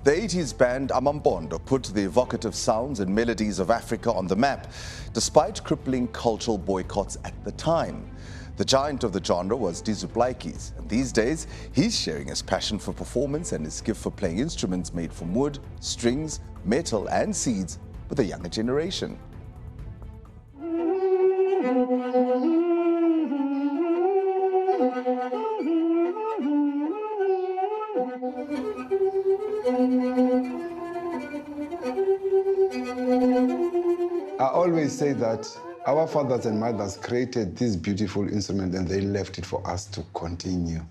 The 80s band Amampondo put the evocative sounds and melodies of Africa on the map, despite crippling cultural boycotts at the time. The giant of the genre was Dizu Plaatjies, and these days he's sharing his passion for performance and his gift for playing instruments made from wood, strings, metal and seeds with a younger generation. I always say that our fathers and mothers created this beautiful instrument and they left it for us to continue.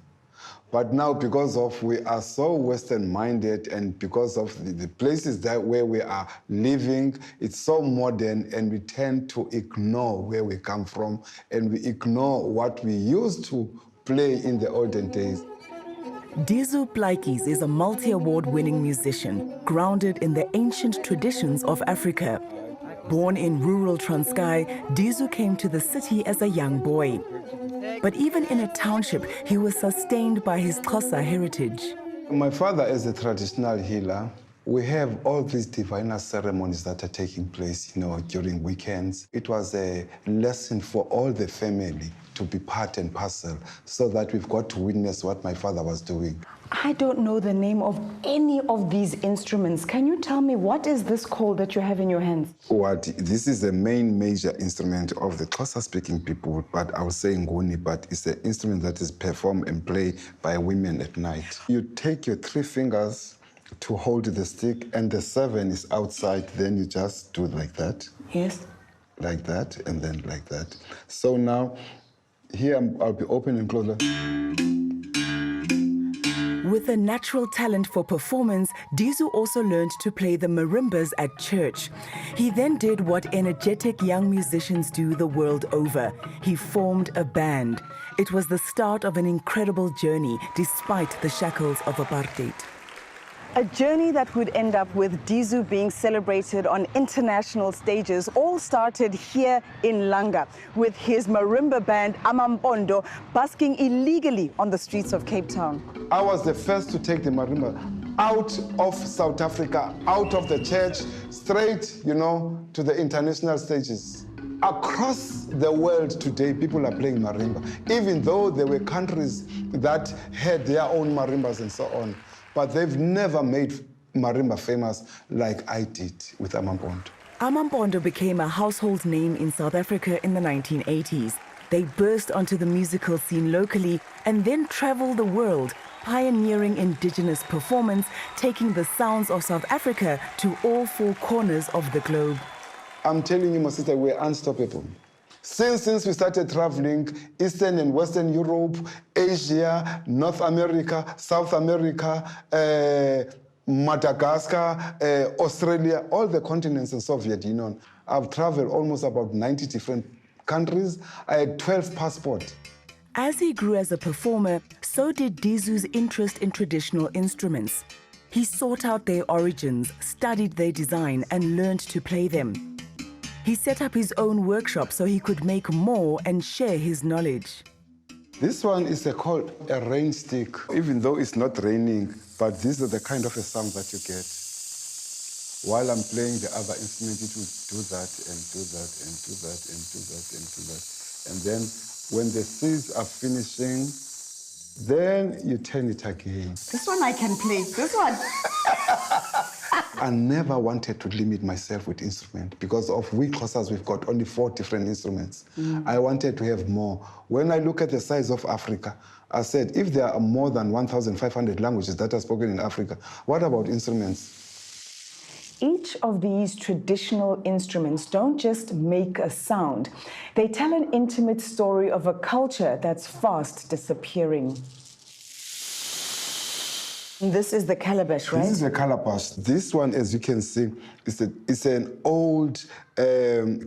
But now, because of we are so Western-minded and because of the places where we are living, it's so modern and we tend to ignore where we come from and we ignore what we used to play in the olden days. Dizu Plaatjies is a multi-award-winning musician, grounded in the ancient traditions of Africa. Born in rural Transkei, Dizu came to the city as a young boy. But even in a township, he was sustained by his Xhosa heritage. My father is a traditional healer. We have all these divinal ceremonies that are taking place, during weekends. It was a lesson for all the family to be part and parcel so that we've got to witness what my father was doing. I don't know the name of any of these instruments. Can you tell me what is this called that you have in your hands? This is the main major instrument of the Xhosa-speaking people, but I would say nguni, but it's an instrument that is performed and played by women at night. You take your 3 fingers to hold the stick and the 7 is outside, then you just do like that. Yes. Like that, and then like that. So now, here I'll be open and close. With a natural talent for performance, Dizu also learned to play the marimbas at church. He then did what energetic young musicians do the world over. He formed a band. It was the start of an incredible journey, despite the shackles of apartheid. A journey that would end up with Dizu being celebrated on international stages all started here in Langa, with his marimba band Amampondo basking illegally on the streets of Cape Town. I was the first to take the marimba out of South Africa, out of the church, straight, to the international stages. Across the world today, people are playing marimba, even though there were countries that had their own marimbas and so on. But they've never made marimba famous like I did with Amampondo. Amampondo became a household name in South Africa in the 1980s. They burst onto the musical scene locally and then traveled the world, pioneering indigenous performance, taking the sounds of South Africa to all 4 corners of the globe. I'm telling you, my sister, we're unstoppable. Since we started traveling, Eastern and Western Europe, Asia, North America, South America, Madagascar, Australia, all the continents in Soviet Union. I've traveled almost about 90 different countries. I had 12 passports. As he grew as a performer, so did Dizu's interest in traditional instruments. He sought out their origins, studied their design, and learned to play them. He set up his own workshop so he could make more and share his knowledge. This one is called a rain stick. Even though it's not raining, but this is the kind of a sound that you get. While I'm playing the other instrument, it will do that and do that and do that and do that and do that. And then when the seeds are finishing, then you turn it again. This one I can play. This one. I never wanted to limit myself with instrument because of we Xhosas, we've got only 4 different instruments. I wanted to have more. When I look at the size of Africa, I said, if there are more than 1,500 languages that are spoken in Africa, what about instruments? Each of these traditional instruments don't just make a sound. They tell an intimate story of a culture that's fast disappearing. This is the calabash, right? This is a calabash. This one, as you can see, is an old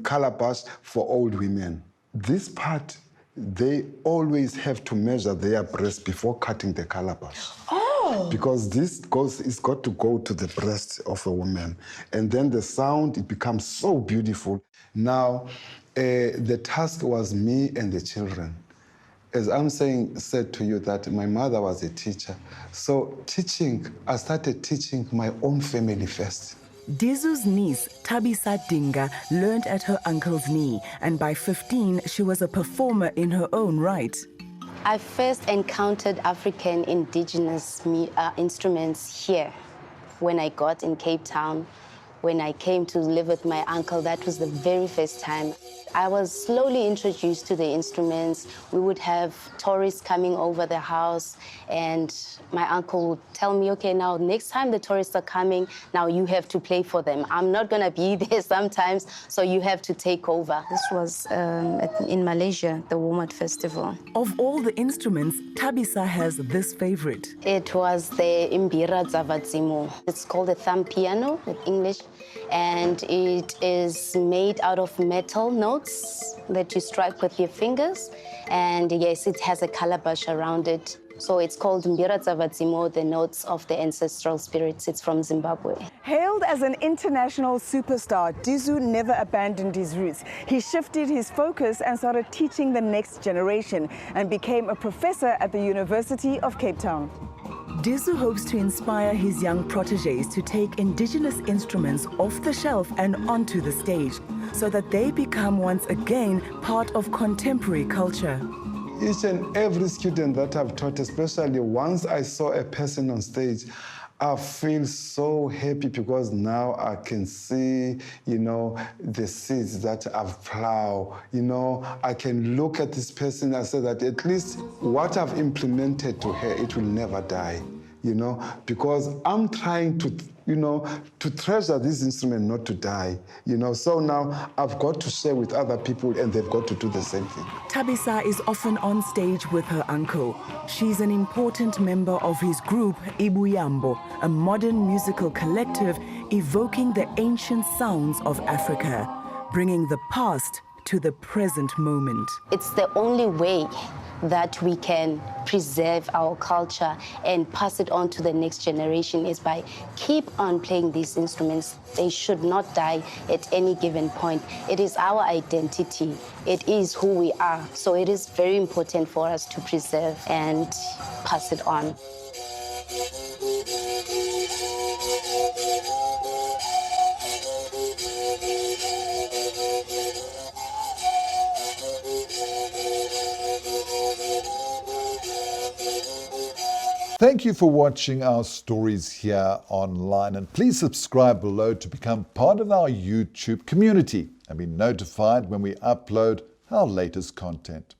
calabash for old women. This part, they always have to measure their breast before cutting the calabash. Oh! Because it's got to go to the breast of a woman. And then the sound, it becomes so beautiful. Now, the task was me and the children. as said to you that my mother was a teacher. So I started teaching my own family first. Dizu's niece, Thabisa Dinga, learned at her uncle's knee, and by 15, she was a performer in her own right. I first encountered African indigenous instruments here when I got in Cape Town. When I came to live with my uncle, that was the very first time. I was slowly introduced to the instruments. We would have tourists coming over the house, and my uncle would tell me, okay, now next time the tourists are coming, now you have to play for them. I'm not gonna be there sometimes, so you have to take over. This was in Malaysia, the Womat Festival. Of all the instruments, Thabisa has this favorite. It was the Imbira Zavadzimo. It's called a thumb piano in English, and it is made out of metal notes that you strike with your fingers. And yes, it has a calabash around it. So it's called Mbira Zavadzimo, the notes of the ancestral spirits. It's from Zimbabwe. Hailed as an international superstar, Dizu never abandoned his roots. He shifted his focus and started teaching the next generation and became a professor at the University of Cape Town. Dizu hopes to inspire his young protégés to take indigenous instruments off the shelf and onto the stage, so that they become once again part of contemporary culture. Each and every student that I've taught, especially once I saw a person on stage, I feel so happy because now I can see, the seeds that I've plowed. I can look at this person and say that at least what I've implemented to her, it will never die, because I'm trying to treasure this instrument, not to die, So now I've got to share with other people and they've got to do the same thing. Thabisa is often on stage with her uncle. She's an important member of his group, Ibuyambo, a modern musical collective evoking the ancient sounds of Africa, bringing the past to the present moment. It's the only way that we can preserve our culture and pass it on to the next generation is by keep on playing these instruments. They should not die at any given point. It is our identity. It is who we are. So it is very important for us to preserve and pass it on. Thank you for watching our stories here online, and please subscribe below to become part of our YouTube community and be notified when we upload our latest content.